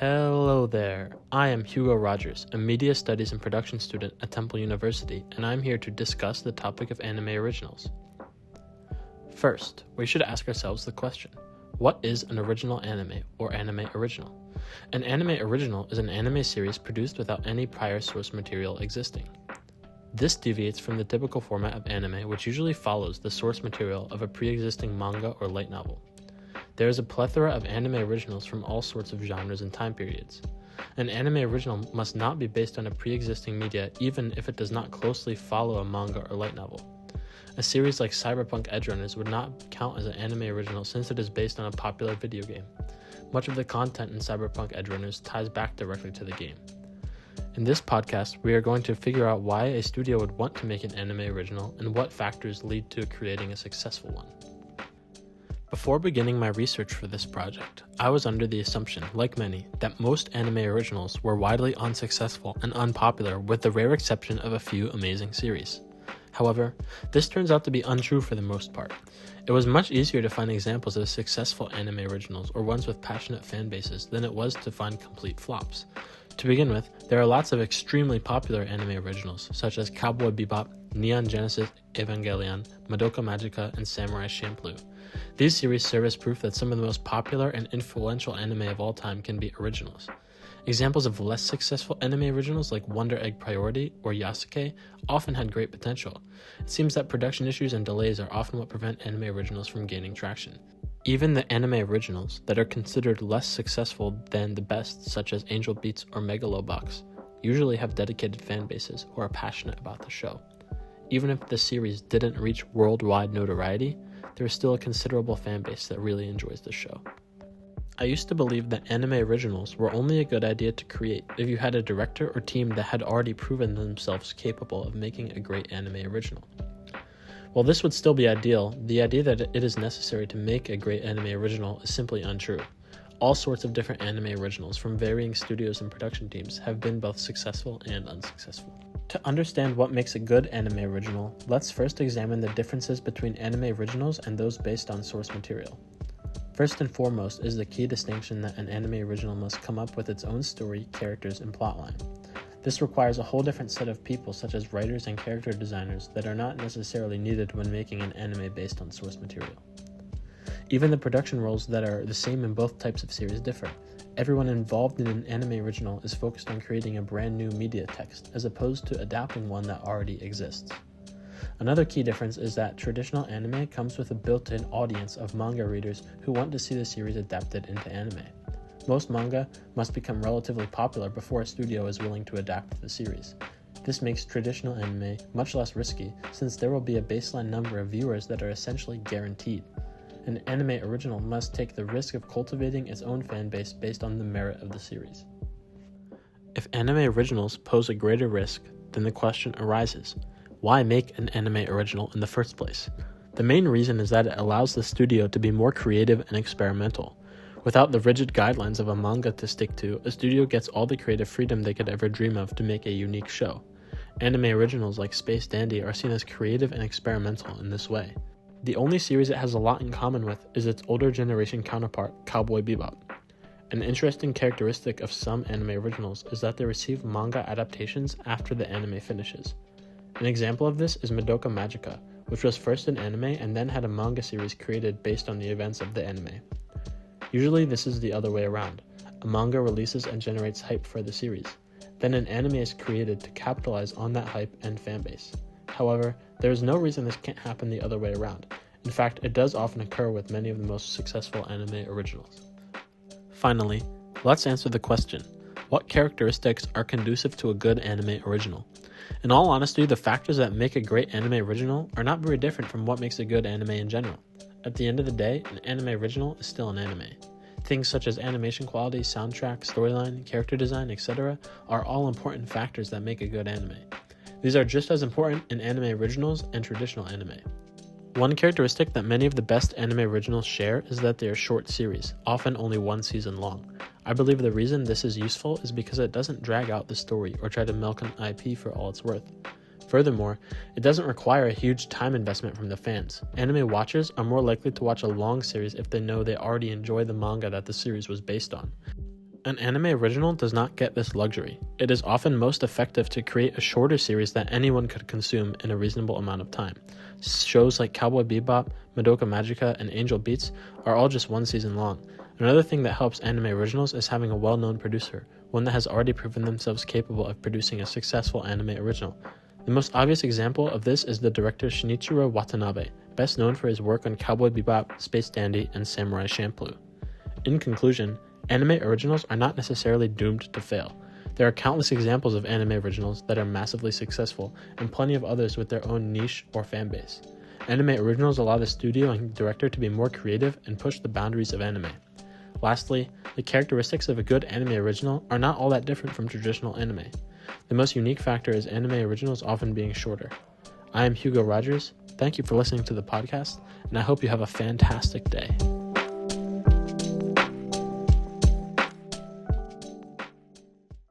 Hello there, I am Hugo Rogers, a media studies and production student at Temple University, and I'm here to discuss the topic of anime originals. First, we should ask ourselves the question, what is an original anime or anime original? An anime original is an anime series produced without any prior source material existing. This deviates from the typical format of anime, which usually follows the source material of a pre-existing manga or light novel. There is a plethora of anime originals from all sorts of genres and time periods. An anime original must not be based on a pre-existing media even if it does not closely follow a manga or light novel. A series like Cyberpunk Edgerunners would not count as an anime original since it is based on a popular video game. Much of the content in Cyberpunk Edgerunners ties back directly to the game. In this podcast, we are going to figure out why a studio would want to make an anime original and what factors lead to creating a successful one. Before beginning my research for this project, I was under the assumption, like many, that most anime originals were widely unsuccessful and unpopular with the rare exception of a few amazing series. However, this turns out to be untrue for the most part. It was much easier to find examples of successful anime originals or ones with passionate fan bases than it was to find complete flops. To begin with, there are lots of extremely popular anime originals, such as Cowboy Bebop, Neon Genesis Evangelion, Madoka Magica, and Samurai Champloo. These series serve as proof that some of the most popular and influential anime of all time can be originals. Examples of less successful anime originals like Wonder Egg Priority or Yasuke often had great potential. It seems that production issues and delays are often what prevent anime originals from gaining traction. Even the anime originals that are considered less successful than the best, such as Angel Beats or Megalobox, usually have dedicated fan bases who are passionate about the show. Even if the series didn't reach worldwide notoriety, there is still a considerable fan base that really enjoys the show. I used to believe that anime originals were only a good idea to create if you had a director or team that had already proven themselves capable of making a great anime original. While this would still be ideal, the idea that it is necessary to make a great anime original is simply untrue. All sorts of different anime originals from varying studios and production teams have been both successful and unsuccessful. To understand what makes a good anime original, let's first examine the differences between anime originals and those based on source material. First and foremost is the key distinction that an anime original must come up with its own story, characters, and plotline. This requires a whole different set of people such as writers and character designers that are not necessarily needed when making an anime based on source material. Even the production roles that are the same in both types of series differ. Everyone involved in an anime original is focused on creating a brand new media text as opposed to adapting one that already exists. Another key difference is that traditional anime comes with a built-in audience of manga readers who want to see the series adapted into anime. Most manga must become relatively popular before a studio is willing to adapt the series. This makes traditional anime much less risky since there will be a baseline number of viewers that are essentially guaranteed. An anime original must take the risk of cultivating its own fan base based on the merit of the series. If anime originals pose a greater risk, then the question arises, why make an anime original in the first place? The main reason is that it allows the studio to be more creative and experimental. Without the rigid guidelines of a manga to stick to, a studio gets all the creative freedom they could ever dream of to make a unique show. Anime originals like Space Dandy are seen as creative and experimental in this way. The only series it has a lot in common with is its older generation counterpart, Cowboy Bebop. An interesting characteristic of some anime originals is that they receive manga adaptations after the anime finishes. An example of this is Madoka Magica, which was first an anime and then had a manga series created based on the events of the anime. Usually this is the other way around. A manga releases and generates hype for the series. Then an anime is created to capitalize on that hype and fanbase. However, there is no reason this can't happen the other way around. In fact, it does often occur with many of the most successful anime originals. Finally, let's answer the question, what characteristics are conducive to a good anime original? In all honesty, the factors that make a great anime original are not very different from what makes a good anime in general. At the end of the day, an anime original is still an anime. Things such as animation quality, soundtrack, storyline, character design, etc. are all important factors that make a good anime. These are just as important in anime originals and traditional anime. One characteristic that many of the best anime originals share is that they are short series, often only one season long. I believe the reason this is useful is because it doesn't drag out the story or try to milk an IP for all it's worth. Furthermore, it doesn't require a huge time investment from the fans. Anime watchers are more likely to watch a long series if they know they already enjoy the manga that the series was based on. An anime original does not get this luxury. It is often most effective to create a shorter series that anyone could consume in a reasonable amount of time. Shows like Cowboy Bebop, Madoka Magica, and Angel Beats are all just one season long. Another thing that helps anime originals is having a well-known producer, one that has already proven themselves capable of producing a successful anime original. The most obvious example of this is the director Shinichiro Watanabe, best known for his work on Cowboy Bebop, Space Dandy, and Samurai Champloo. In conclusion, anime originals are not necessarily doomed to fail. There are countless examples of anime originals that are massively successful, and plenty of others with their own niche or fanbase. Anime originals allow the studio and director to be more creative and push the boundaries of anime. Lastly, the characteristics of a good anime original are not all that different from traditional anime. The most unique factor is anime originals often being shorter. I am Hugo Rogers. Thank you for listening to the podcast, and I hope you have a fantastic day.